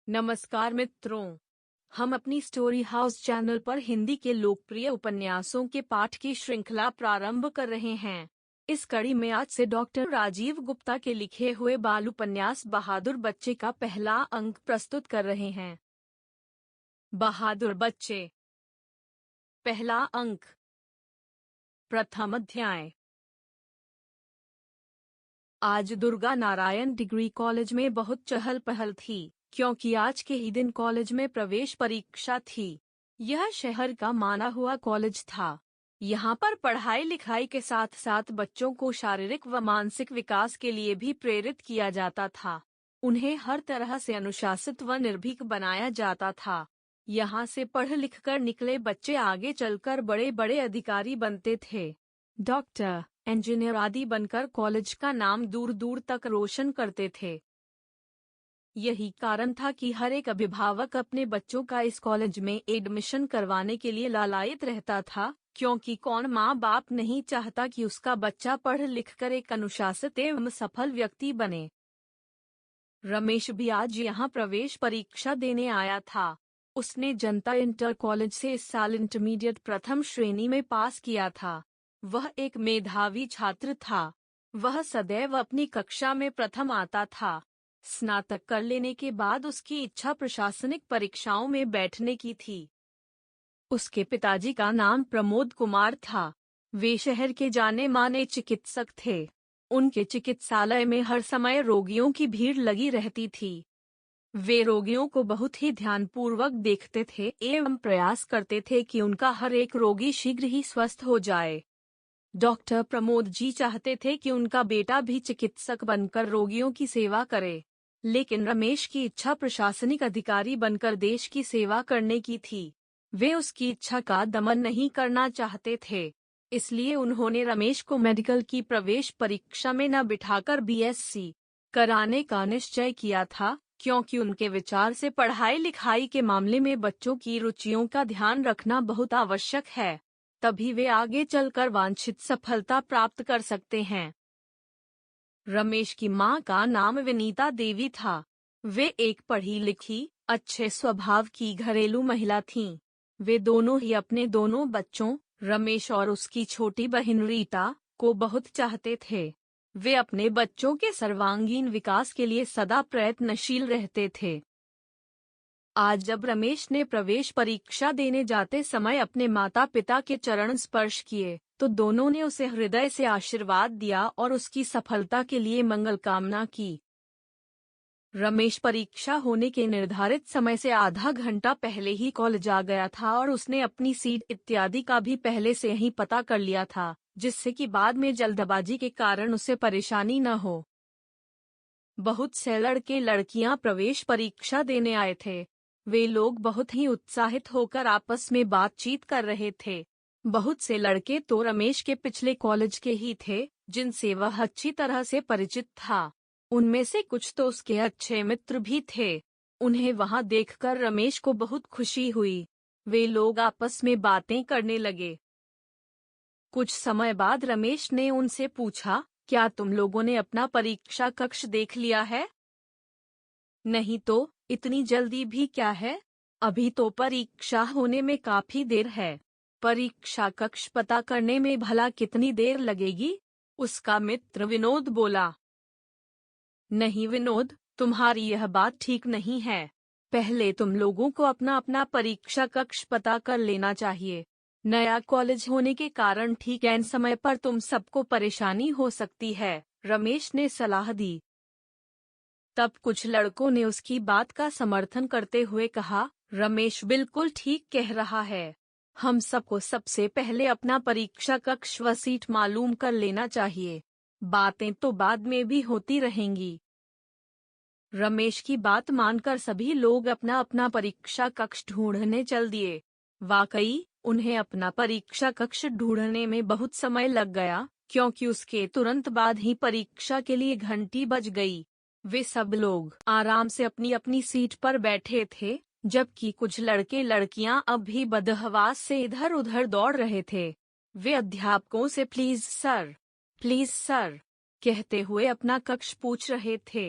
नमस्कार मित्रों, हम अपनी स्टोरी हाउस चैनल पर हिंदी के लोकप्रिय उपन्यासों के पाठ की श्रृंखला प्रारंभ कर रहे हैं। इस कड़ी में आज से डॉक्टर राजीव गुप्ता के लिखे हुए बाल उपन्यास बहादुर बच्चे का पहला अंक प्रस्तुत कर रहे हैं। बहादुर बच्चे। पहला अंक। प्रथम अध्याय। आज दुर्गा नारायण डिग्री कॉलेज में बहुत चहल पहल थी, क्योंकि आज के ही दिन कॉलेज में प्रवेश परीक्षा थी। यह शहर का माना हुआ कॉलेज था। यहाँ पर पढ़ाई लिखाई के साथ साथ बच्चों को शारीरिक व मानसिक विकास के लिए भी प्रेरित किया जाता था। उन्हें हर तरह से अनुशासित व निर्भीक बनाया जाता था। यहाँ से पढ़ लिख कर निकले बच्चे आगे चलकर बड़े बड़े अधिकारी बनते थे। डॉक्टर, इंजीनियर आदि बनकर कॉलेज का नाम दूर दूर तक रोशन करते थे। यही कारण था कि हर एक अभिभावक अपने बच्चों का इस कॉलेज में एडमिशन करवाने के लिए लालायित रहता था, क्योंकि कौन माँ बाप नहीं चाहता कि उसका बच्चा पढ़ लिख कर एक अनुशासित एवं सफल व्यक्ति बने। रमेश भी आज यहाँ प्रवेश परीक्षा देने आया था। उसने जनता इंटर कॉलेज से इस साल इंटरमीडिएट प्रथम श्रेणी में पास किया था। वह एक मेधावी छात्र था। वह सदैव अपनी कक्षा में प्रथम आता था। स्नातक कर लेने के बाद उसकी इच्छा प्रशासनिक परीक्षाओं में बैठने की थी। उसके पिताजी का नाम प्रमोद कुमार था। वे शहर के जाने माने चिकित्सक थे। उनके चिकित्सालय में हर समय रोगियों की भीड़ लगी रहती थी। वे रोगियों को बहुत ही ध्यानपूर्वक देखते थे एवं प्रयास करते थे कि उनका हर एक रोगी शीघ्र ही स्वस्थ हो जाए। डॉक्टर प्रमोद जी चाहते थे कि उनका बेटा भी चिकित्सक बनकर रोगियों की सेवा करे, लेकिन रमेश की इच्छा प्रशासनिक अधिकारी बनकर देश की सेवा करने की थी। वे उसकी इच्छा का दमन नहीं करना चाहते थे। इसलिए उन्होंने रमेश को मेडिकल की प्रवेश परीक्षा में न बिठाकर बीएससी कराने का निश्चय किया था, क्योंकि उनके विचार से पढ़ाई लिखाई के मामले में बच्चों की रुचियों का ध्यान रखना बहुत आवश्यक है। तभी वे आगे चलकर वांछित सफलता प्राप्त कर सकते हैं। रमेश की मां का नाम विनीता देवी था। वे एक पढ़ी लिखी, अच्छे स्वभाव की घरेलू महिला थीं। वे दोनों ही अपने दोनों बच्चों, रमेश और उसकी छोटी बहन रीता, को बहुत चाहते थे। वे अपने बच्चों के सर्वांगीण विकास के लिए सदा प्रयत्नशील रहते थे। आज जब रमेश ने प्रवेश परीक्षा देने जाते समय अपने माता पिता के चरण स्पर्श किए, तो दोनों ने उसे हृदय से आशीर्वाद दिया और उसकी सफलता के लिए मंगल कामना की। रमेश परीक्षा होने के निर्धारित समय से आधा घंटा पहले ही कॉलेज आ गया था और उसने अपनी सीट इत्यादि का भी पहले से ही पता कर लिया था, जिससे कि बाद में जल्दबाजी के कारण उसे परेशानी न हो। बहुत से लड़के लड़कियां प्रवेश परीक्षा देने आए थे। वे लोग बहुत ही उत्साहित होकर आपस में बातचीत कर रहे थे। बहुत से लड़के तो रमेश के पिछले कॉलेज के ही थे, जिनसे वह अच्छी तरह से परिचित था। उनमें से कुछ तो उसके अच्छे मित्र भी थे। उन्हें वहां देखकर रमेश को बहुत खुशी हुई। वे लोग आपस में बातें करने लगे। कुछ समय बाद रमेश ने उनसे पूछा, क्या तुम लोगों ने अपना परीक्षा कक्ष देख लिया है? नहीं तो इतनी जल्दी भी क्या है? अभी तो परीक्षा होने में काफी देर है। परीक्षा कक्ष पता करने में भला कितनी देर लगेगी? उसका मित्र विनोद बोला। नहीं विनोद, तुम्हारी यह बात ठीक नहीं है। पहले तुम लोगों को अपना अपना परीक्षा कक्ष पता कर लेना चाहिए। नया कॉलेज होने के कारण ठीक ऐन समय पर तुम सबको परेशानी हो सकती है, रमेश ने सलाह दी। तब कुछ लड़कों ने उसकी बात का समर्थन करते हुए कहा, रमेश बिल्कुल ठीक कह रहा है। हम सबको सबसे पहले अपना परीक्षा कक्ष व सीट मालूम कर लेना चाहिए। बातें तो बाद में भी होती रहेंगी। रमेश की बात मानकर सभी लोग अपना अपना परीक्षा कक्ष ढूंढने चल दिए। वाकई उन्हें अपना परीक्षा कक्ष ढूंढने में बहुत समय लग गया, क्योंकि उसके तुरंत बाद ही परीक्षा के लिए घंटी बज गई। वे सब लोग आराम से अपनी अपनी सीट पर बैठे थे, जबकि कुछ लड़के लड़कियां अब भी बदहवास से इधर उधर दौड़ रहे थे। वे अध्यापकों से प्लीज सर कहते हुए अपना कक्ष पूछ रहे थे।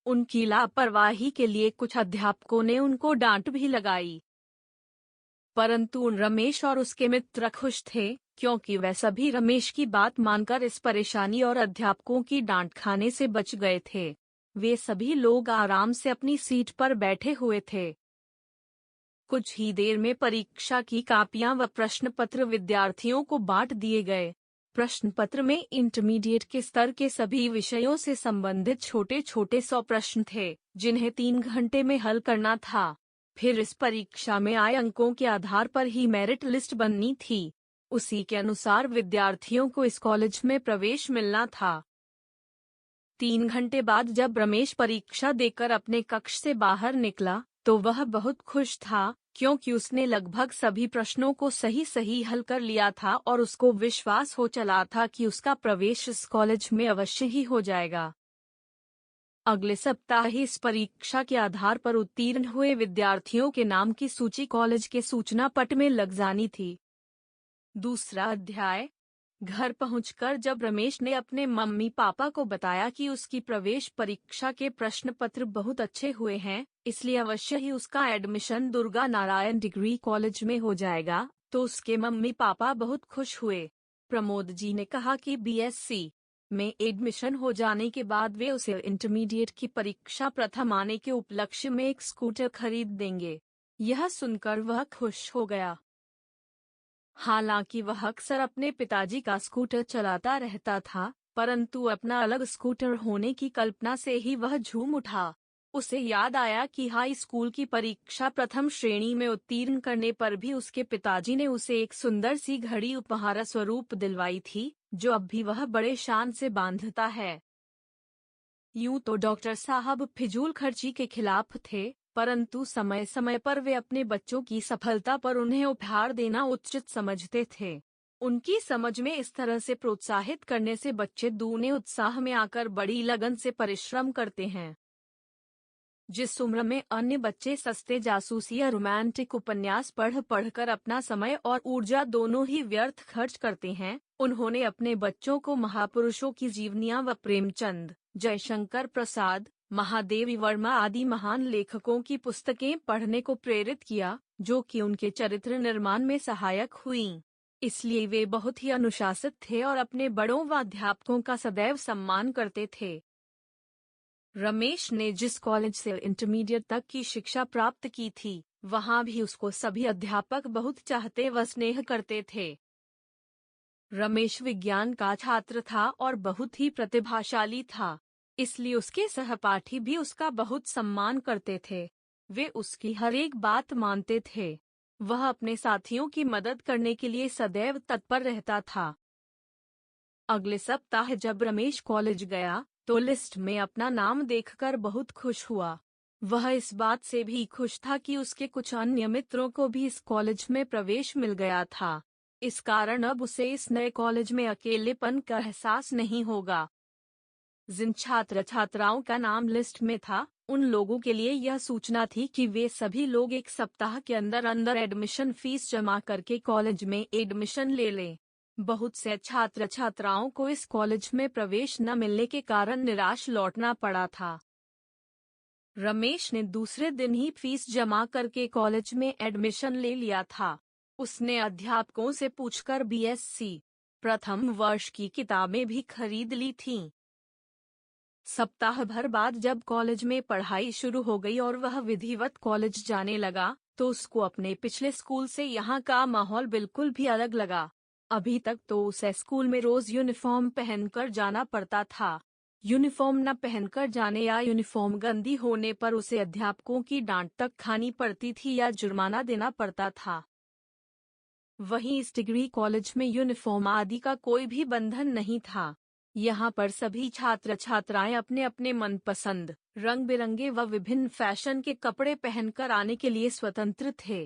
उनकी लापरवाही के लिए कुछ अध्यापकों ने उनको डांट भी लगाई, परंतु रमेश और उसके मित्र खुश थे, क्योंकि वे सभी रमेश की बात मानकर इस परेशानी और अध्यापकों की डांट खाने से बच गए थे। वे सभी लोग आराम से अपनी सीट पर बैठे हुए थे। कुछ ही देर में परीक्षा की कापियां व प्रश्न पत्र विद्यार्थियों को बांट दिए गए। प्रश्न पत्र में इंटरमीडिएट के स्तर के सभी विषयों से संबंधित छोटे छोटे 100 प्रश्न थे, जिन्हें 3 घंटे में हल करना था। फिर इस परीक्षा में आए अंकों के आधार पर ही मेरिट लिस्ट बननी थी। उसी के अनुसार विद्यार्थियों को इस कॉलेज में प्रवेश मिलना था। 3 घंटे बाद जब रमेश परीक्षा देकर अपने कक्ष से बाहर निकला, तो वह बहुत खुश था, क्योंकि उसने लगभग सभी प्रश्नों को सही सही हल कर लिया था और उसको विश्वास हो चला था कि उसका प्रवेश इस कॉलेज में अवश्य ही हो जाएगा। अगले सप्ताह ही इस परीक्षा के आधार पर उत्तीर्ण हुए विद्यार्थियों के नाम की सूची कॉलेज के सूचना पट में लग जानी थी। दूसरा अध्याय। घर पहुंचकर जब रमेश ने अपने मम्मी पापा को बताया कि उसकी प्रवेश परीक्षा के प्रश्न पत्र बहुत अच्छे हुए हैं, इसलिए अवश्य ही उसका admission Durga Narayan degree college में हो जाएगा, तो उसके मम्मी पापा बहुत खुश हुए। प्रमोद जी ने कहा कि बीएससी में एडमिशन हो जाने के बाद वे उसे इंटरमीडिएट की परीक्षा प्रथम आने के उपलक्ष्य में एक स्कूटर खरीद देंगे। यह सुनकर वह खुश हो गया। हालांकि वह अक्सर अपने पिताजी का स्कूटर चलाता रहता था, परंतु अपना अलग स्कूटर होने की कल्पना से ही वह झूम उठा। उसे याद आया कि हाई स्कूल की परीक्षा प्रथम श्रेणी में उत्तीर्ण करने पर भी उसके पिताजी ने उसे एक सुंदर सी घड़ी उपहार स्वरूप दिलवाई थी, जो अब भी वह बड़े शान से बांधता है। यूं तो डॉक्टर साहब फिजूल खर्ची के खिलाफ थे, परंतु समय समय पर वे अपने बच्चों की सफलता पर उन्हें उपहार देना उचित समझते थे। उनकी समझ में इस तरह से प्रोत्साहित करने से बच्चे दूने उत्साह में आकर बड़ी लगन से परिश्रम करते हैं। जिस उम्र में अन्य बच्चे सस्ते जासूसी या रोमांटिक उपन्यास पढ़कर अपना समय और ऊर्जा दोनों ही व्यर्थ खर्च करते हैं, उन्होंने अपने बच्चों को महापुरुषों की जीवनियां व प्रेमचंद, जयशंकर प्रसाद, महादेवी वर्मा आदि महान लेखकों की पुस्तकें पढ़ने को प्रेरित किया, जो कि उनके चरित्र निर्माण में सहायक हुईं। इसलिए वे बहुत ही अनुशासित थे और अपने बड़ों व अध्यापकों का सदैव सम्मान करते थे। रमेश ने जिस कॉलेज से इंटरमीडिएट तक की शिक्षा प्राप्त की थी, वहां भी उसको सभी अध्यापक बहुत चाहते व स्नेह करते थे। रमेश विज्ञान का छात्र था और बहुत ही प्रतिभाशाली था, इसलिए उसके सहपाठी भी उसका बहुत सम्मान करते थे। वे उसकी हर एक बात मानते थे। वह अपने साथियों की मदद करने के लिए सदैव तत्पर रहता था। अगले सप्ताह जब रमेश कॉलेज गया, तो लिस्ट में अपना नाम देखकर बहुत खुश हुआ। वह इस बात से भी खुश था कि उसके कुछ अन्य मित्रों को भी इस कॉलेज में प्रवेश मिल गया था। इस कारण अब उसे इस नए कॉलेज में अकेलेपन का एहसास नहीं होगा। जिन छात्र छात्राओं का नाम लिस्ट में था, उन लोगों के लिए यह सूचना थी कि वे सभी लोग एक सप्ताह के अंदर अंदर एडमिशन फीस जमा करके कॉलेज में एडमिशन ले लें। बहुत से छात्र छात्राओं को इस कॉलेज में प्रवेश न मिलने के कारण निराश लौटना पड़ा था। रमेश ने दूसरे दिन ही फीस जमा करके कॉलेज में एडमिशन ले लिया था। उसने अध्यापकों से पूछकर बीएससी प्रथम वर्ष की किताबें भी खरीद ली थीं। सप्ताह भर बाद जब कॉलेज में पढ़ाई शुरू हो गई और वह विधिवत कॉलेज जाने लगा, तो उसको अपने पिछले स्कूल से यहाँ का माहौल बिल्कुल भी अलग लगा। अभी तक तो उसे स्कूल में रोज यूनिफॉर्म पहनकर जाना पड़ता था। यूनिफॉर्म न पहनकर जाने या यूनिफॉर्म गंदी होने पर उसे अध्यापकों की डांट तक खानी पड़ती थी या जुर्माना देना पड़ता था। वहीं इस डिग्री कॉलेज में यूनिफॉर्म आदि का कोई भी बंधन नहीं था। यहाँ पर सभी छात्र छात्राएं अपने अपने मनपसंद रंग बिरंगे व विभिन्न फैशन के कपड़े पहनकर आने के लिए स्वतंत्र थे।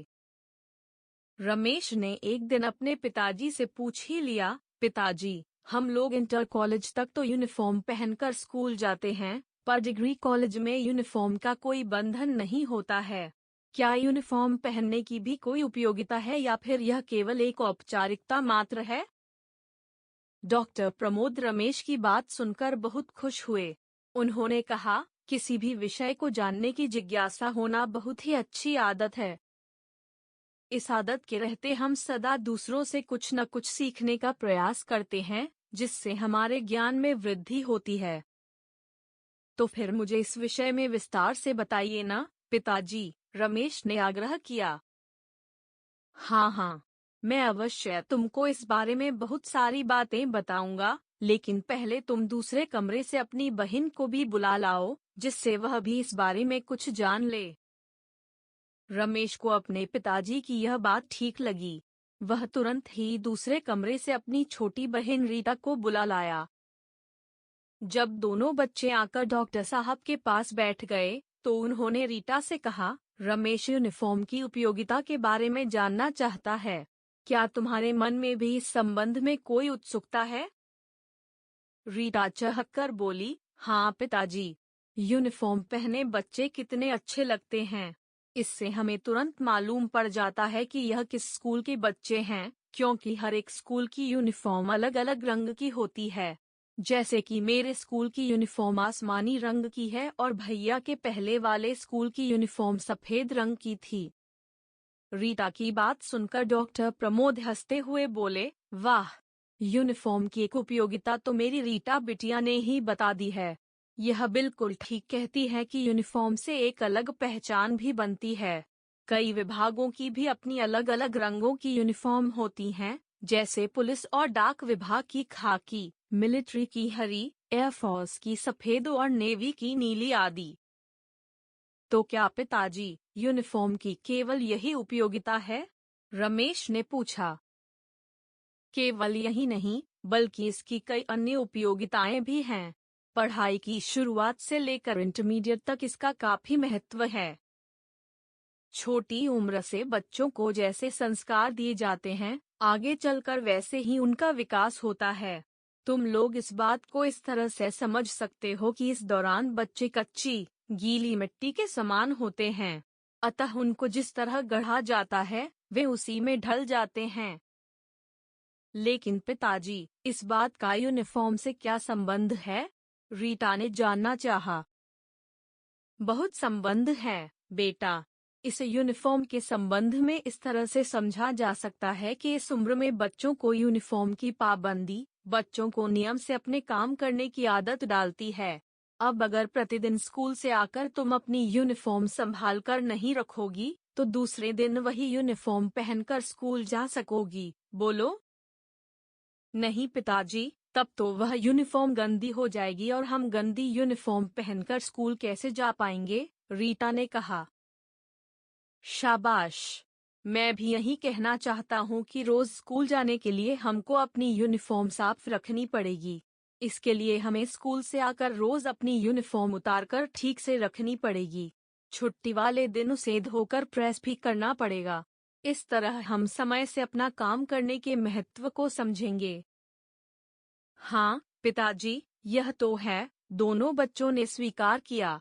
रमेश ने एक दिन अपने पिताजी से पूछ ही लिया, पिताजी, हम लोग इंटर कॉलेज तक तो यूनिफॉर्म पहनकर स्कूल जाते हैं, पर डिग्री कॉलेज में यूनिफॉर्म का कोई बंधन नहीं होता है। क्या यूनिफॉर्म पहनने की भी कोई उपयोगिता है या फिर यह केवल एक औपचारिकता मात्र है? डॉक्टर प्रमोद रमेश की बात सुनकर बहुत खुश हुए। उन्होंने कहा, किसी भी विषय को जानने की जिज्ञासा होना बहुत ही अच्छी आदत है। इस आदत के रहते हम सदा दूसरों से कुछ न कुछ सीखने का प्रयास करते हैं, जिससे हमारे ज्ञान में वृद्धि होती है। तो फिर मुझे इस विषय में विस्तार से बताइए ना, पिताजी, रमेश ने आग्रह किया। हाँ हाँ, मैं अवश्य तुमको इस बारे में बहुत सारी बातें बताऊंगा, लेकिन पहले तुम दूसरे कमरे से अपनी बहन को भी बुला लाओ, जिससे वह भी इस बारे में कुछ जान ले। रमेश को अपने पिताजी की यह बात ठीक लगी। वह तुरंत ही दूसरे कमरे से अपनी छोटी बहन रीटा को बुला लाया। जब दोनों बच्चे आकर डॉक्टर साहब के पास बैठ गए, तो उन्होंने रीटा से कहा, रमेश यूनिफॉर्म की उपयोगिता के बारे में जानना चाहता है। क्या तुम्हारे मन में भी इस संबंध में कोई उत्सुकता है? रीटा चहककर बोली, हाँ पिताजी, यूनिफॉर्म पहने बच्चे कितने अच्छे लगते हैं। इससे हमें तुरंत मालूम पड़ जाता है कि यह किस स्कूल के बच्चे हैं, क्योंकि हर एक स्कूल की यूनिफॉर्म अलग अलग रंग की होती है। जैसे कि मेरे स्कूल की यूनिफॉर्म आसमानी रंग की है और भैया के पहले वाले स्कूल की यूनिफॉर्म सफेद रंग की थी। रीटा की बात सुनकर डॉक्टर प्रमोद हंसते हुए बोले, वाह, यूनिफॉर्म की एक उपयोगिता तो मेरी रीटा बिटिया ने ही बता दी है। यह बिल्कुल ठीक कहती है कि यूनिफॉर्म से एक अलग पहचान भी बनती है। कई विभागों की भी अपनी अलग अलग रंगों की यूनिफॉर्म होती हैं, जैसे पुलिस और डाक विभाग की खाकी, मिलिट्री की हरी, एयरफोर्स की सफेद और नेवी की नीली आदि। तो क्या पिताजी, यूनिफॉर्म की केवल यही उपयोगिता है? रमेश ने पूछा। केवल यही नहीं, बल्कि इसकी कई अन्य उपयोगिताएं भी हैं। पढ़ाई की शुरुआत से लेकर इंटरमीडिएट तक इसका काफी महत्व है। छोटी उम्र से बच्चों को जैसे संस्कार दिए जाते हैं, आगे चलकर वैसे ही उनका विकास होता है। तुम लोग इस बात को इस तरह से समझ सकते हो कि इस दौरान बच्चे कच्ची, गीली मिट्टी के समान होते हैं। अतः उनको जिस तरह गढ़ा जाता है, वे उसी में ढल जाते हैं। लेकिन पिताजी, इस बात का यूनिफॉर्म से क्या संबंध है? रीटा ने जानना चाहा। बहुत संबंध है, बेटा। इसे यूनिफॉर्म के संबंध में इस तरह से समझा जा सकता है कि इस उम्र में बच्चों को यूनिफॉर्म की पाबंदी, बच्चों को नियम से अपने काम करने की आदत डालती है। अब अगर प्रतिदिन स्कूल से आकर तुम अपनी यूनिफॉर्म संभाल कर नहीं रखोगी, तो दूसरे दिन वही यूनिफॉर्म पहनकर स्कूल जा सकोगी, बोलो? नहीं पिताजी, तब तो वह यूनिफॉर्म गंदी हो जाएगी और हम गंदी यूनिफॉर्म पहनकर स्कूल कैसे जा पाएंगे, रीटा ने कहा। शाबाश! मैं भी यही कहना चाहता हूँ कि रोज स्कूल जाने के लिए हमको अपनी यूनिफॉर्म साफ रखनी पड़ेगी। इसके लिए हमें स्कूल से आकर रोज अपनी यूनिफॉर्म उतारकर ठीक से रखनी पड़ेगी। छुट्टी वाले दिन उसे धोकर प्रेस भी करना पड़ेगा। इस तरह हम समय से अपना काम करने के महत्व को समझेंगे। हाँ पिताजी, यह तो है, दोनों बच्चों ने स्वीकार किया।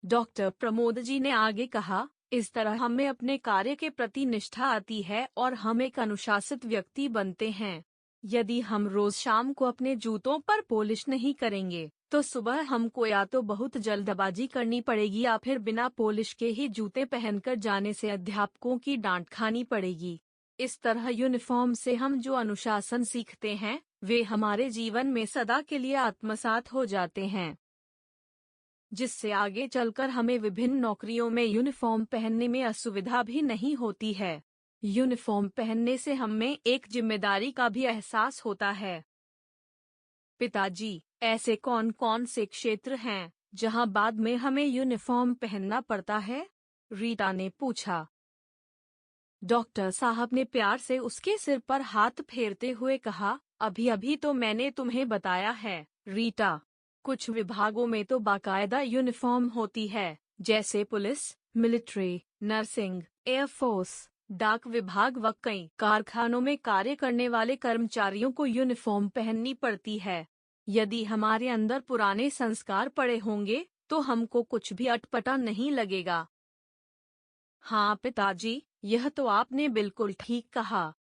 डॉक्टर प्रमोद जी ने आगे कहा, इस तरह हमें अपने कार्य के प्रति निष्ठा आती है और हम एक अनुशासित व्यक्ति बनते हैं। यदि हम रोज शाम को अपने जूतों पर पॉलिश नहीं करेंगे, तो सुबह हमको या तो बहुत जल्दबाजी करनी पड़ेगी या फिर बिना पॉलिश के ही जूते पहनकर जाने से अध्यापकों की डांट खानी पड़ेगी। इस तरह यूनिफॉर्म से हम जो अनुशासन सीखते हैं, वे हमारे जीवन में सदा के लिए आत्मसात हो जाते हैं, जिससे आगे चलकर हमें विभिन्न नौकरियों में यूनिफॉर्म पहनने में असुविधा भी नहीं होती है। यूनिफॉर्म पहनने से हमें एक जिम्मेदारी का भी एहसास होता है। पिताजी, ऐसे कौन कौन से क्षेत्र हैं जहां बाद में हमें यूनिफॉर्म पहनना पड़ता है? रीटा ने पूछा। डॉक्टर साहब ने प्यार से उसके सिर पर हाथ फेरते हुए कहा, अभी अभी तो मैंने तुम्हें बताया है, रीटा। कुछ विभागों में तो बाकायदा यूनिफॉर्म होती है, जैसे पुलिस, मिलिट्री, नर्सिंग, एयरफोर्स, डाक विभाग व कई कारखानों में कार्य करने वाले कर्मचारियों को यूनिफॉर्म पहननी पड़ती है। यदि हमारे अंदर पुराने संस्कार पड़े होंगे, तो हमको कुछ भी अटपटा नहीं लगेगा। हाँ पिताजी, यह तो आपने बिल्कुल ठीक कहा।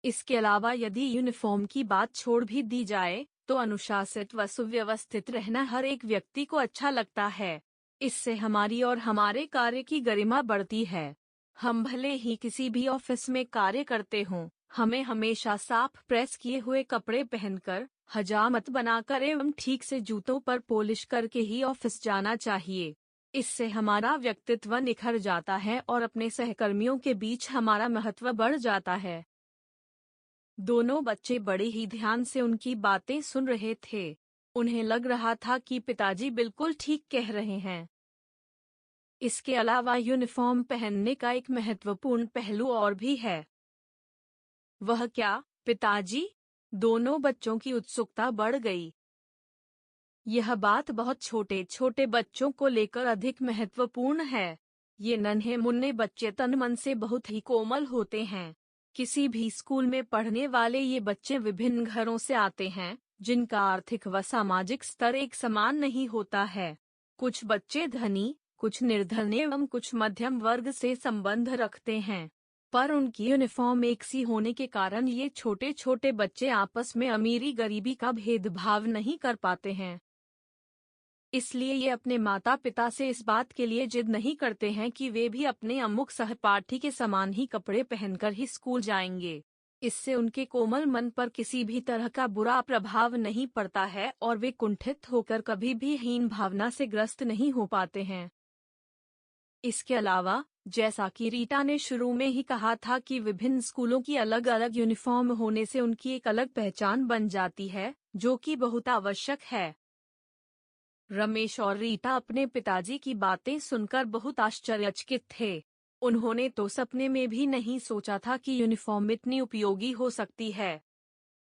इसके अलावा यदि यूनिफॉर्म की बात छोड़ भी दी जाए, तो अनुशासित व सुव्यवस्थित रहना हर एक व्यक्ति को अच्छा लगता है। इससे हमारी और हमारे कार्य की गरिमा बढ़ती है। हम भले ही किसी भी ऑफिस में कार्य करते हों, हमें हमेशा साफ प्रेस किए हुए कपड़े पहनकर, हजामत बनाकर एवं ठीक से जूतों पर पॉलिश करके ही ऑफिस जाना चाहिए। इससे हमारा व्यक्तित्व निखर जाता है और अपने सहकर्मियों के बीच हमारा महत्व बढ़ जाता है। दोनों बच्चे बड़े ही ध्यान से उनकी बातें सुन रहे थे। उन्हें लग रहा था कि पिताजी बिल्कुल ठीक कह रहे हैं। इसके अलावा यूनिफॉर्म पहनने का एक महत्वपूर्ण पहलू और भी है। वह क्या, पिताजी? दोनों बच्चों की उत्सुकता बढ़ गई। यह बात बहुत छोटे छोटे बच्चों को लेकर अधिक महत्वपूर्ण है। ये नन्हे मुन्ने बच्चे तन मन से बहुत ही कोमल होते हैं। किसी भी स्कूल में पढ़ने वाले ये बच्चे विभिन्न घरों से आते हैं, जिनका आर्थिक व सामाजिक स्तर एक समान नहीं होता है। कुछ बच्चे धनी, कुछ निर्धन एवं कुछ मध्यम वर्ग से संबंध रखते हैं। पर उनकी यूनिफॉर्म एक सी होने के कारण ये छोटे छोटे बच्चे आपस में अमीरी गरीबी का भेदभाव नहीं कर पाते हैं। इसलिए ये अपने माता पिता से इस बात के लिए जिद नहीं करते हैं कि वे भी अपने अमुक सहपाठी के समान ही कपड़े पहनकर ही स्कूल जाएंगे। इससे उनके कोमल मन पर किसी भी तरह का बुरा प्रभाव नहीं पड़ता है और वे कुंठित होकर कभी भी हीन भावना से ग्रस्त नहीं हो पाते हैं। इसके अलावा, जैसा कि रीटा ने शुरू में ही कहा था कि विभिन्न स्कूलों की अलग अलग यूनिफॉर्म होने से उनकी एक अलग पहचान बन जाती है, जो कि बहुत आवश्यक है। रमेश और रीटा अपने पिताजी की बातें सुनकर बहुत आश्चर्यचकित थे। उन्होंने तो सपने में भी नहीं सोचा था कि यूनिफॉर्म इतनी उपयोगी हो सकती है।